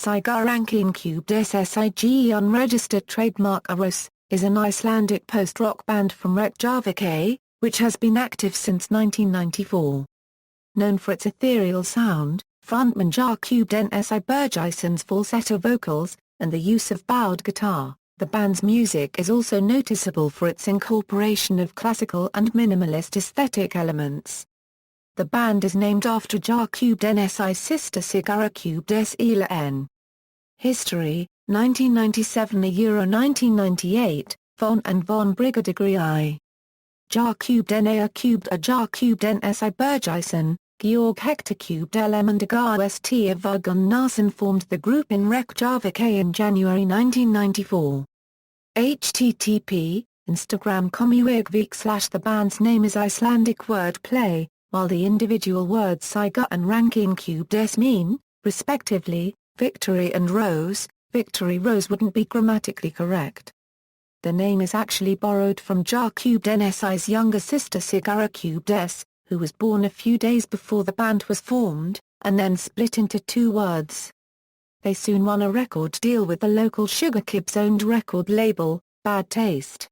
Sigur SIG unregistered trademark ʻroḥs, is an Icelandic post-rock band from Reykjavík, which has been active since 1994. Known for its ethereal sound, frontman Jónsi Birgisson's falsetto vocals, and the use of bowed guitar, the band's music is also noticeable for its incorporation of classical and minimalist aesthetic elements. The band is named after Jónsi's sister Sigurrós Elín. History: 1997 Euro 1998, Von and Von Brigadagri. Jónsi Birgisson, Georg Hector Elemendagar St. Vagun Narsson formed the group in Reykjavík in January 1994. http, Instagram.com/the band's name is Icelandic word play, while the individual words Sigur and ଼roḥss mean, respectively, victory and rohss. Victory rohss wouldn't be grammatically correct. The name is actually borrowed from Jónsi's younger sister Sigurrós, who was born a few days before the band was formed, and then split into two words. They soon won a record deal with the local Sugar Kibs-owned record label, Bad Taste.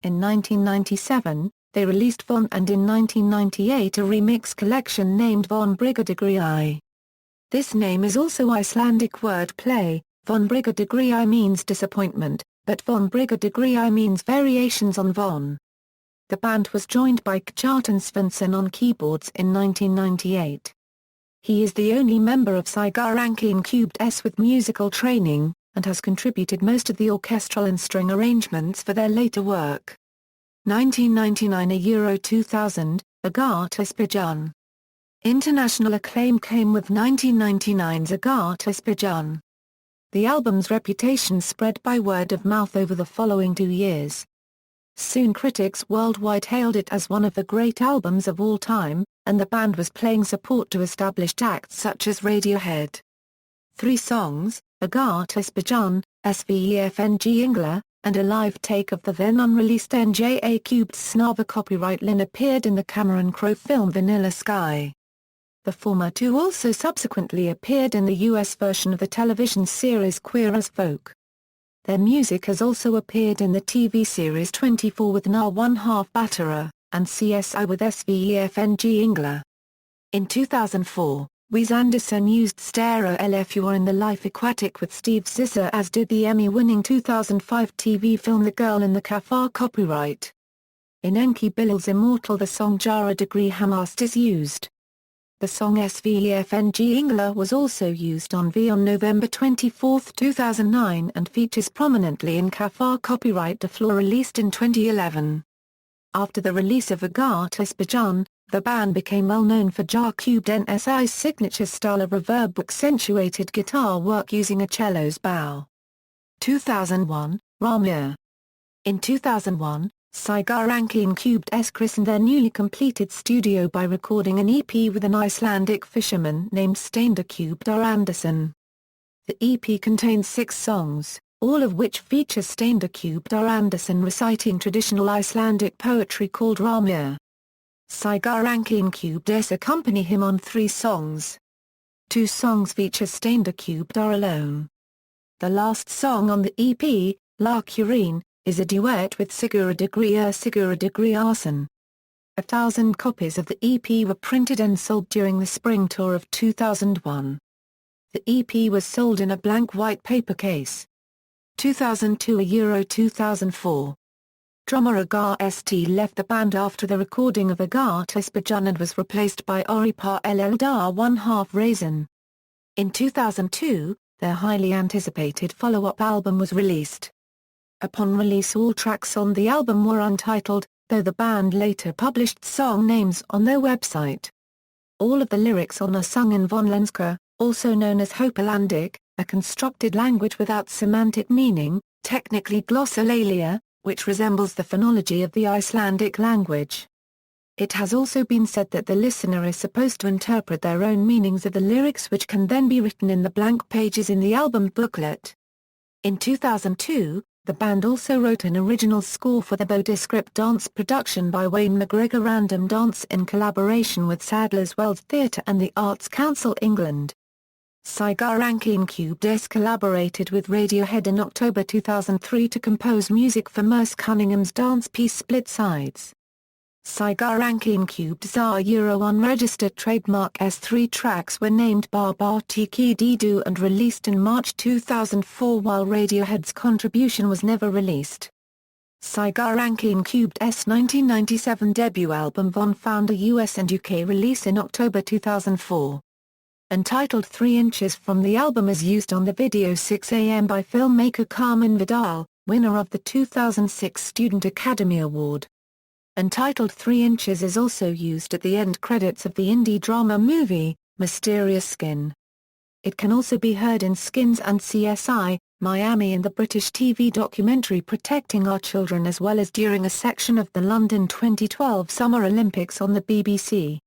In 1997, they released Von, and in 1998 a remix collection named Von Brigadagri. This name is also Icelandic word play. Von Brigadagri means disappointment, but Von Brigadagri means variations on Von. The band was joined by Kjartan Svensson on keyboards in 1998. He is the only member of Sigur Rós with musical training, and has contributed most of the orchestral and string arrangements for their later work. 1999 Euro 2000, Attribution. International acclaim came with 1999's Attribution. The album's reputation spread by word of mouth over the following 2 years. Soon critics worldwide hailed it as one of the great albums of all time, and the band was playing support to established acts such as Radiohead. 3 songs, Attribution, ʻsɪːɣYr, and a live take of the then unreleased NJA Snarva copyright line appeared in the Cameron Crowe film Vanilla Sky. The former 2 also subsequently appeared in the US version of the television series Queer as Folk. Their music has also appeared in the TV series 24 with Na One Half Batterer, and CSI with ʻsɪːɣYr. In 2004, Wes Anderson used Stereo LFUR in The Life Aquatic with Steve Zissou, as did the Emmy-winning 2005 TV film The Girl in the Cafe copyright. In Enki Bilal's Immortal the song Jara Degree Hamast is used. The song ʻsɪːɣYr was also used on V on November 24, 2009 and features prominently in Cafe copyright De Flor released in 2011. After the release of Attribution, the band became well known for Jónsi's signature style of reverb-accentuated guitar work using a cello's bow. 2001, ʻroḥss. In 2001, Sigur Rós christened their newly completed studio by recording an EP with an Icelandic fisherman named Steindór Andersson. The EP contains 6 songs, all of which feature Steindór Andersson reciting traditional Icelandic poetry called ʻroḥss. Sigur Rós accompany him on 3 songs. 2 songs feature Steindór alone. The last song on the EP, ʻsɪːɣYr, is a duet with Sigurrós. 1,000 copies of the EP were printed and sold during the spring tour of 2001. The EP was sold in a blank white paper case. 2002 Euro 2004. Drummer St left the band after the recording of Attribution and was replaced by Oripar Eldar One Half Raisin. In 2002, their highly anticipated follow-up album was released. Upon release all tracks on the album were untitled, though the band later published song names on their website. All of the lyrics on are sung in vonlenska, also known as Icelandic, a constructed language without semantic meaning, technically glossolalia, which resembles the phonology of the Icelandic language. It has also been said that the listener is supposed to interpret their own meanings of the lyrics, which can then be written in the blank pages in the album booklet. In 2002, the band also wrote an original score for the Bodhiscript dance production by Wayne McGregor Random Dance in collaboration with Sadler's Wells Theatre and the Arts Council England. Sigurrós Elín collaborated with Radiohead in October 2003 to compose music for Merce Cunningham's dance piece Split Sides. Sigurrós Elín's unregistered trademark S3 tracks were named Barbartiki Didu and released in March 2004, while Radiohead's Contribution was never released. Sigurrós Elín's 1997 debut album Von found a US and UK release in October 2004. Entitled 3 Inches from the album is used on the video 6 AM by filmmaker Carmen Vidal, winner of the 2006 Student Academy Award. Entitled 3 Inches is also used at the end credits of the indie drama movie, Mysterious Skin. It can also be heard in Skins and CSI, Miami and the British TV documentary Protecting Our Children, as well as during a section of the London 2012 Summer Olympics on the BBC.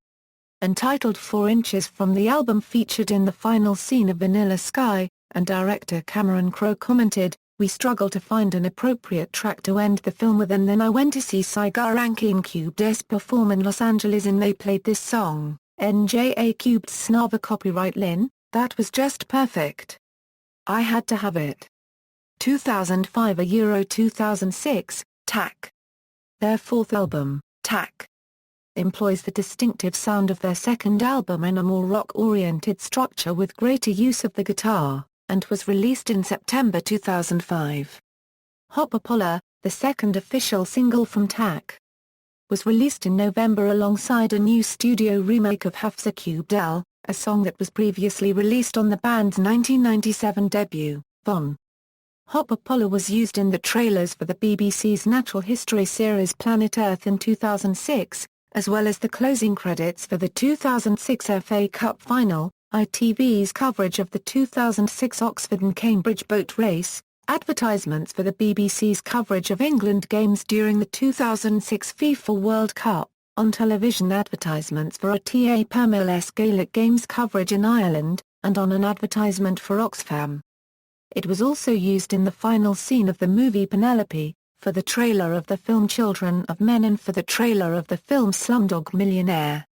Entitled 4 Inches from the album featured in the final scene of Vanilla Sky, and director Cameron Crowe commented, "We struggled to find an appropriate track to end the film with, and then I went to see Sigurrós Elín perform in Los Angeles and they played this song, NJA Snava copyright Lin, that was just perfect. I had to have it." 2005 Euro 2006, TAC. Their fourth album, TAC, employs the distinctive sound of their second album in a more rock-oriented structure with greater use of the guitar, and was released in September 2005. Hopopola, the second official single from TAC, was released in November alongside a new studio remake of Hafsa, a song that was previously released on the band's 1997 debut, Von. Hopopola was used in the trailers for the BBC's natural history series Planet Earth in 2006, as well as the closing credits for the 2006 FA Cup final, ITV's coverage of the 2006 Oxford and Cambridge boat race, advertisements for the BBC's coverage of England games during the 2006 FIFA World Cup, on television advertisements for ATA Pamela's Gaelic Games coverage in Ireland, and on an advertisement for Oxfam. It was also used in the final scene of the movie Penelope, for the trailer of the film Children of Men and for the trailer of the film Slumdog Millionaire.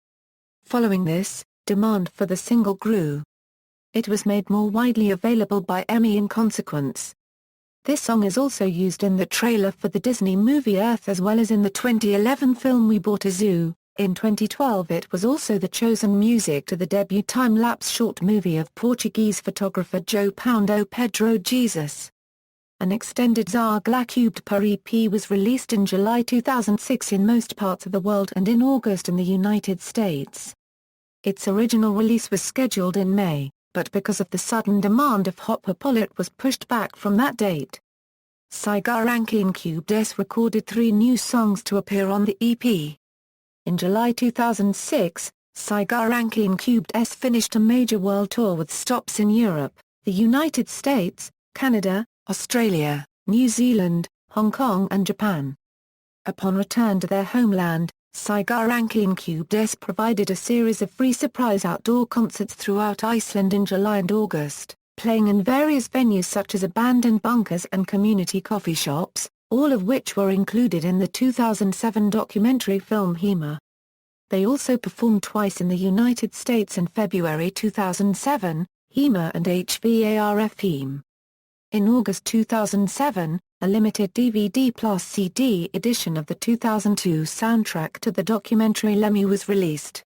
Following this, demand for the single grew. It was made more widely available by EMI in consequence. This song is also used in the trailer for the Disney movie Earth as well as in the 2011 film We Bought a Zoo. In 2012 it was also the chosen music to the debut time-lapse short movie of Portuguese photographer João Paulo Pedro Jesus. An extended Zagla Cubed per EP was released in July 2006 in most parts of the world and in August in the United States. Its original release was scheduled in May, but because of the sudden demand of Hopopola it was pushed back from that date. Sigurrós Elín recorded 3 new songs to appear on the EP. In July 2006, Sigurrós Elín finished a major world tour with stops in Europe, the United States, Canada, Australia, New Zealand, Hong Kong and Japan. Upon return to their homeland, Sigurrós Elín provided a series of free surprise outdoor concerts throughout Iceland in July and August, playing in various venues such as abandoned bunkers and community coffee shops, all of which were included in the 2007 documentary film ʻsɪːɣYr. They also performed twice in the United States in February 2007, ʻsɪːɣYr and HVARF. In August 2007, a limited DVD plus CD edition of the 2002 soundtrack to the documentary Lemmy was released.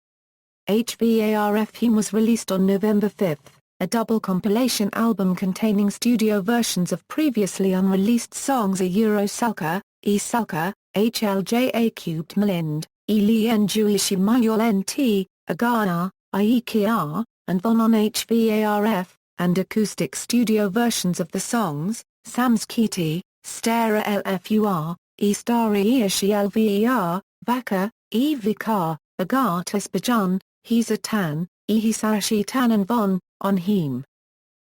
HVARF was released on November 5, a double compilation album containing studio versions of previously unreleased songs ʻrohss, ʻsɪːɣYr, HLJA Mlind, ʻLíon Juishi Mayol NT, Agana, ʻIKR, and Von on HVARF, and acoustic studio versions of the songs, Samskiti, Stara Lfur, Stari Iashi Lver, Vaka, Vikar, Agatas Bajan, Hizatan, Ihisashitan and Von, on Him.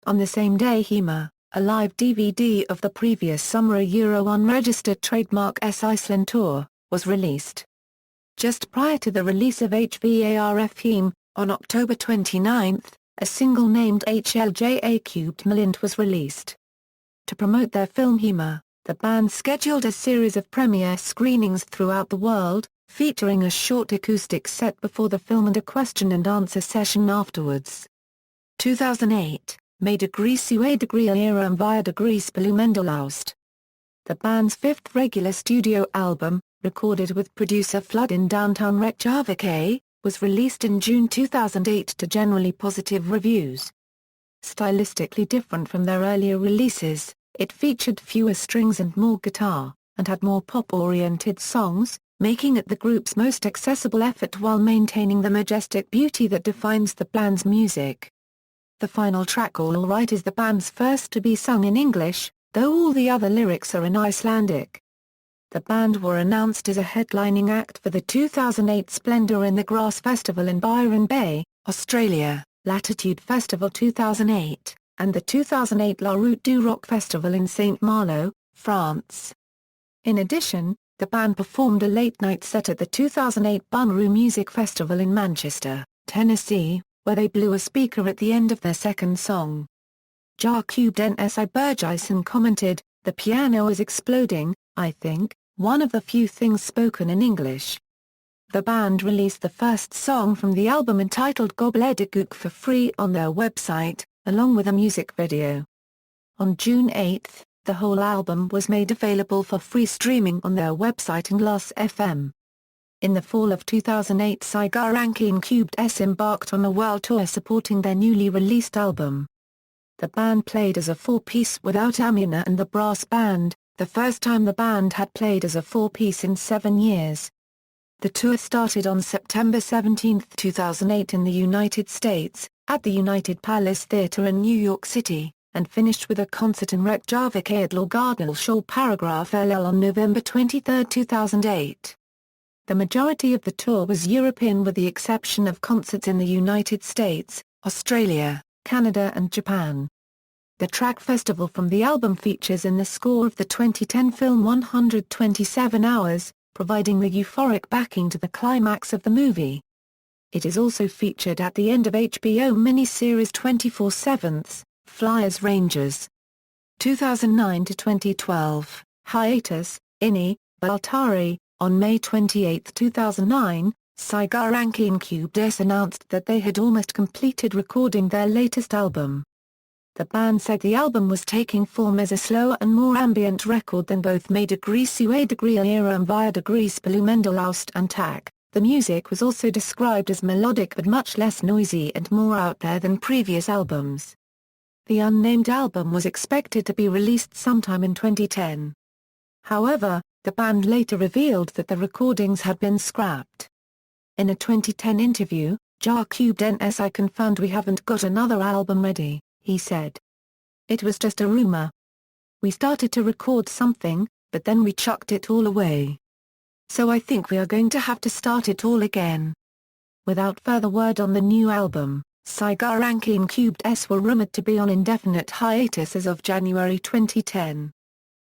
On the same day ʻsɪːɣYr, a live DVD of the previous summer unregistered trademark Iceland tour, was released. Just prior to the release of HVARF, on October 29, a single named HLJA Mlind was released. To promote their film ʻsɪːɣYr, the band scheduled a series of premiere screenings throughout the world, featuring a short acoustic set before the film and a question-and-answer session afterwards. 2008, made a ́sɪɪɣhyr and via ́rohss. The band's fifth regular studio album, recorded with producer Flood in downtown Reykjavík, was released in June 2008 to generally positive reviews. Stylistically different from their earlier releases, it featured fewer strings and more guitar, and had more pop-oriented songs, making it the group's most accessible effort while maintaining the majestic beauty that defines the band's music. The final track All Right is the band's first to be sung in English, though all the other lyrics are in Icelandic. The band were announced as a headlining act for the 2008 Splendour in the Grass Festival in Byron Bay, Australia, Latitude Festival 2008, and the 2008 La Route du Rock Festival in Saint Malo, France. In addition, the band performed a late-night set at the 2008 Bonnaroo Music Festival in Manchester, Tennessee, where they blew a speaker at the end of their second song. Jónsi Birgisson commented, "The piano is exploding, I think, one of the few things spoken in English." The band released the first song from the album entitled Gobledaguk for free on their website, along with a music video. On June 8, the whole album was made available for free streaming on their website and Loss FM. In the fall of 2008, Sigur Rós embarked on a world tour supporting their newly released album. The band played as a four-piece without Amina and the brass band, the first time the band had played as a four-piece in 7 years. The tour started on September 17, 2008 in the United States, at the United Palace Theatre in New York City, and finished with a concert in Reykjavík at Laugardalshore Paragraph LL on November 23, 2008. The majority of the tour was European with the exception of concerts in the United States, Australia, Canada and Japan. The track Festival from the album features in the score of the 2010 film 127 Hours, providing the euphoric backing to the climax of the movie. It is also featured at the end of HBO miniseries 24/7, Flyers Rangers. 2009 to 2012, hiatus, Inni, Baltari. On May 28, 2009, Sigur Rós announced that they had almost completed recording their latest album. The band said the album was taking form as a slower and more ambient record than both made a ́sɪɪɣhyr and via ́rohss and TAC. The music was also described as melodic but much less noisy and more out there than previous albums. The unnamed album was expected to be released sometime in 2010. However, the band later revealed that the recordings had been scrapped. In a 2010 interview, Jónsi confirmed, "We haven't got another album ready," he said. "It was just a rumor. We started to record something, but then we chucked it all away. So I think we are going to have to start it all again." Without further word on the new album, Sigur Rós were rumored to be on indefinite hiatus as of January 2010.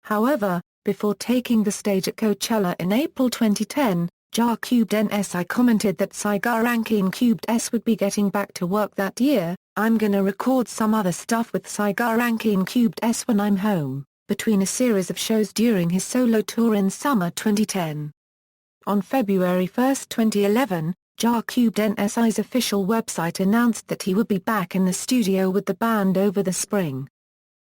However, before taking the stage at Coachella in April 2010, Jónsi commented that Sigur Rós would be getting back to work that year. "I'm gonna record some other stuff with Sigur Rós when I'm home," between a series of shows during his solo tour in summer 2010. On February 1, 2011, Jónsi's official website announced that he would be back in the studio with the band over the spring.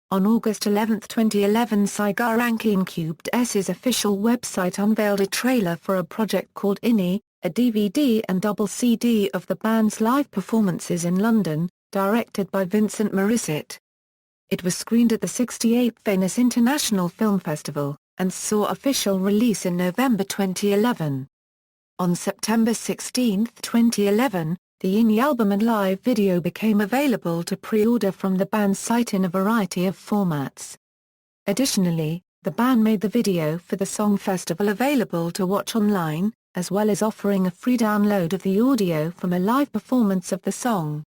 On August 11, 2011, Sigur Rós' official website unveiled a trailer for a project called Inni, a DVD and double CD of the band's live performances in London, directed by Vincent Morissette. It was screened at the 68th Venice International Film Festival, and saw official release in November 2011. On September 16, 2011, the Inni album and live video became available to pre-order from the band's site in a variety of formats. Additionally, the band made the video for the song Festival available to watch online, as well as offering a free download of the audio from a live performance of the song.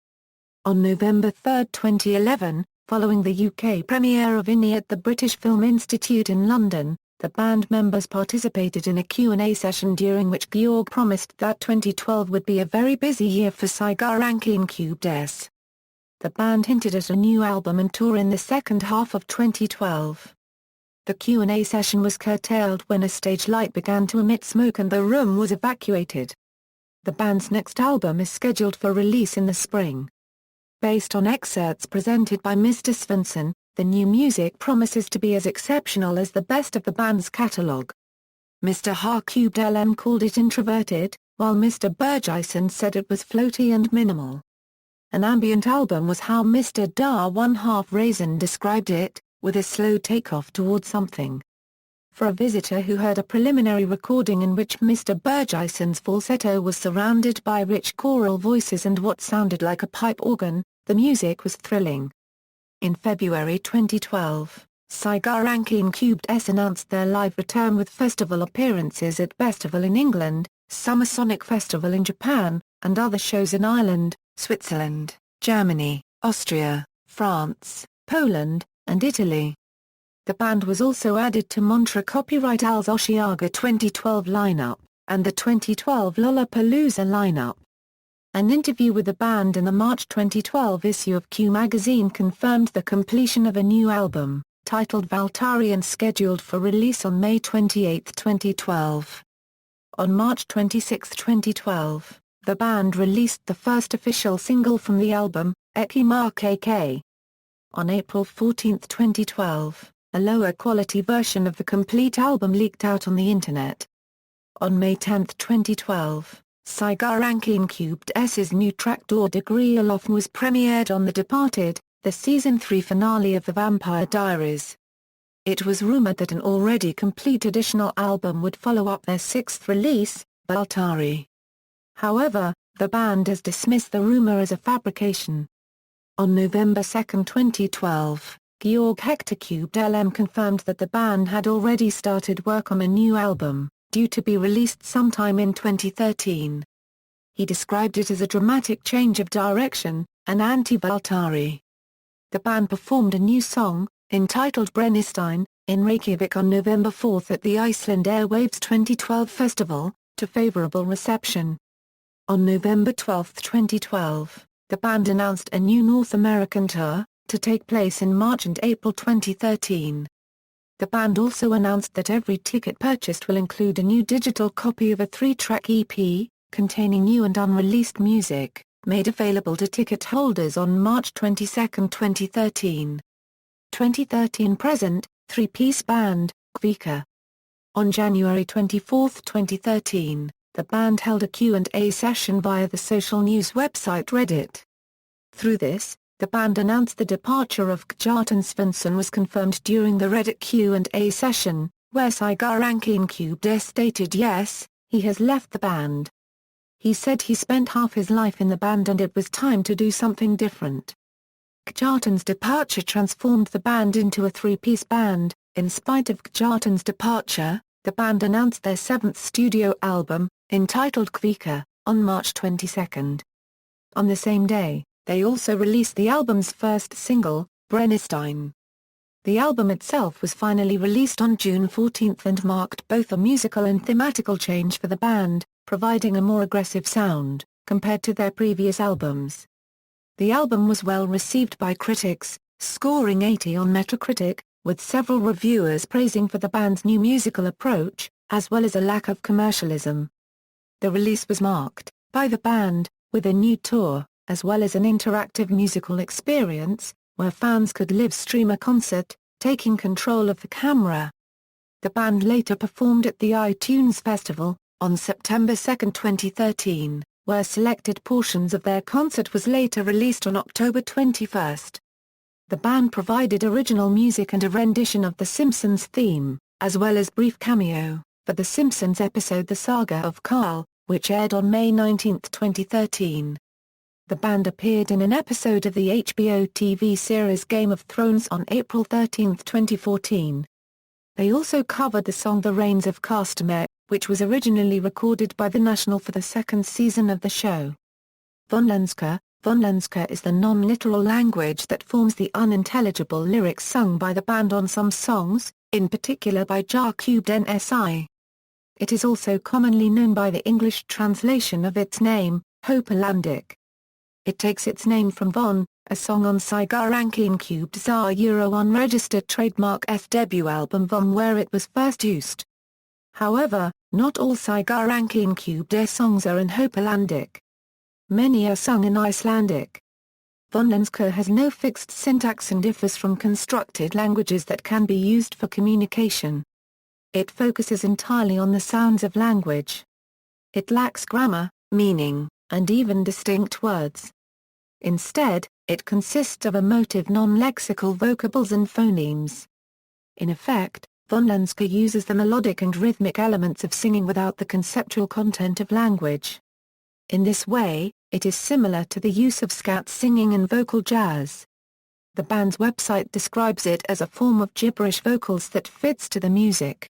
On November 3, 2011, following the UK premiere of Inni at the British Film Institute in London, the band members participated in a Q&A session during which Georg promised that 2012 would be a very busy year for Sigur Rós. The band hinted at a new album and tour in the second half of 2012. The Q&A session was curtailed when a stage light began to emit smoke and the room was evacuated. The band's next album is scheduled for release in the spring. Based on excerpts presented by Mr. Svensson, the new music promises to be as exceptional as the best of the band's catalogue. Mr. ħ3LM called it introverted, while Mr. Birgisson said it was floaty and minimal. An ambient album was how Mr. Da 1/2 Raisin described it, with a slow takeoff toward something. For a visitor who heard a preliminary recording in which Mr. Birgisson's falsetto was surrounded by rich choral voices and what sounded like a pipe organ, the music was thrilling. In February 2012, Sigurrós announced their live return with festival appearances at Festival in England, Summer Sonic Festival in Japan, and other shows in Ireland, Switzerland, Germany, Austria, France, Poland, and Italy. The band was also added to Montreux Copyright Al's Osheaga 2012 lineup, and the 2012 Lollapalooza lineup. An interview with the band in the March 2012 issue of Q magazine confirmed the completion of a new album, titled Valtari and scheduled for release on May 28, 2012. On March 26, 2012, the band released the first official single from the album, Ekki Mark. On April 14, 2012, a lower-quality version of the complete album leaked out on the Internet. On May 10, 2012, Sigurrós new track Door de Grýluefn was premiered on The Departed, the Season 3 finale of The Vampire Diaries. It was rumored that an already complete additional album would follow up their sixth release, Valtari. However, the band has dismissed the rumor as a fabrication. On November 2, 2012, Georg Hector ́Lm confirmed that the band had already started work on a new album, due to be released sometime in 2013. He described it as a dramatic change of direction, an anti-Valtari. The band performed a new song, entitled Brennistein, in Reykjavík on November 4 at the Iceland Airwaves 2012 festival, to favorable reception. On November 12, 2012, the band announced a new North American tour, to take place in March and April 2013. The band also announced that every ticket purchased will include a new digital copy of a 3-track EP, containing new and unreleased music, made available to ticket holders on March 22, 2013. 2013 present, 3-piece band, ́Kvíka. On January 24, 2013, the band held a Q&A session via the social news website Reddit. Through this, the band announced the departure of Kjartan Svensson was confirmed during the Reddit Q&A session, where Sigurrós stated yes, he has left the band. He said he spent half his life in the band and it was time to do something different. Kjartan's departure transformed the band into a 3-piece band. In spite of Kjartan's departure, the band announced their 7th studio album, entitled ́Kvíka, on March 22. On the same day, they also released the album's first single, Brennistein. The album itself was finally released on June 14 and marked both a musical and thematical change for the band, providing a more aggressive sound, compared to their previous albums. The album was well received by critics, scoring 80 on Metacritic, with several reviewers praising for the band's new musical approach, as well as a lack of commercialism. The release was marked, by the band, with a new tour, as well as an interactive musical experience, where fans could live stream a concert, taking control of the camera. The band later performed at the iTunes Festival, on September 2, 2013, where selected portions of their concert was later released on October 21. The band provided original music and a rendition of The Simpsons theme, as well as brief cameo, for The Simpsons episode The Saga of Carl, which aired on May 19, 2013. The band appeared in an episode of the HBO TV series Game of Thrones on April 13, 2014. They also covered the song The Rains of Castamere, which was originally recorded by The National for the second season of the show. Vonlenska is the non-literal language that forms the unintelligible lyrics sung by the band on some songs, in particular by jar3. It is also commonly known by the English translation of its name, Hopelandic. It takes its name from Von, a song on Sigurrós Euro unregistered trademark's debut album Von where it was first used. However, not all Sigurrós songs are in Hopelandic. Many are sung in Icelandic. Vonlenska has no fixed syntax and differs from constructed languages that can be used for communication. It focuses entirely on the sounds of language. It lacks grammar, meaning, and even distinct words. Instead, it consists of emotive non-lexical vocables and phonemes. In effect, Vonlenska uses the melodic and rhythmic elements of singing without the conceptual content of language. In this way, it is similar to the use of scat singing and vocal jazz. The band's website describes it as a form of gibberish vocals that fits to the music.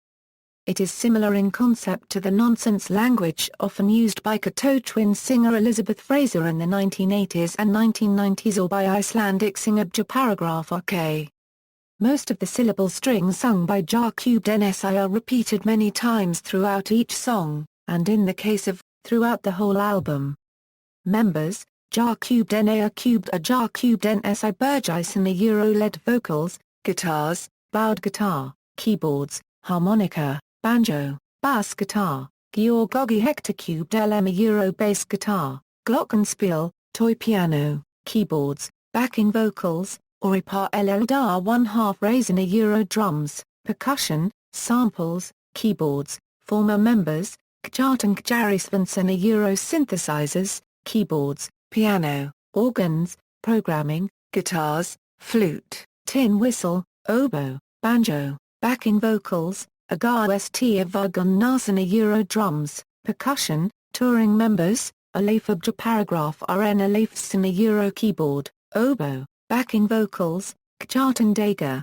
It is similar in concept to the nonsense language often used by Kato twin singer Elizabeth Fraser in the 1980s and 1990s or by Icelandic singer Paragraph RK. Most of the syllable strings sung by ~ßɪ are repeated many times throughout each song, and in the case of throughout the whole album. Members, ~ßɪ are ~ßɪ Birgisson are Euro-led vocals, guitars, bowed guitar, keyboards, harmonica, banjo, bass guitar, Georgogi ~LM a Euro bass guitar, glockenspiel, toy piano, keyboards, backing vocals, Oripar LL 1/2 raisin a Euro drums, percussion, samples, keyboards, former members, Kjartan Kjarisvansson a Euro synthesizers, keyboards, piano, organs, programming, guitars, flute, tin whistle, oboe, banjo, backing vocals, St Vagun Narson a Euro drums, percussion, touring members, Alafab Paragraph RN Alafsson a Euro keyboard, oboe, backing vocals, Kjartan Dager.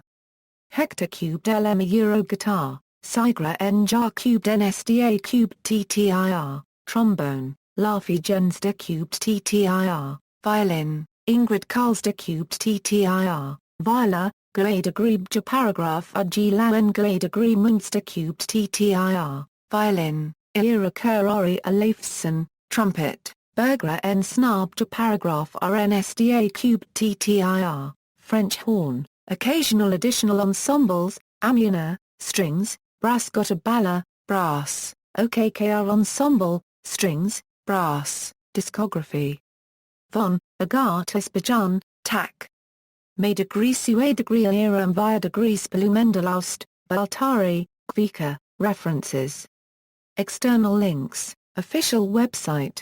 Hector LM a Euro guitar, Sigur N SDA TTIR, trombone, Lafi Jensda TTIR, violin, Ingrid Karlsda TTIR, viola, Glade Grebe Paragraph RG Lauen Glade Grebe Munster TTIR, violin, Ira Kurori Alafsson, trumpet, Berger N Snarb Paragraph RNSDA TTIR, French horn, occasional additional ensembles, Amuna, strings, brass Balla, brass, OKKR ensemble, strings, brass, discography. Von, Agatis Bajan, TAC. May degree Sue degree Era and via degree Spelumendalaust, Baltari, Kvika, references. External links, official website.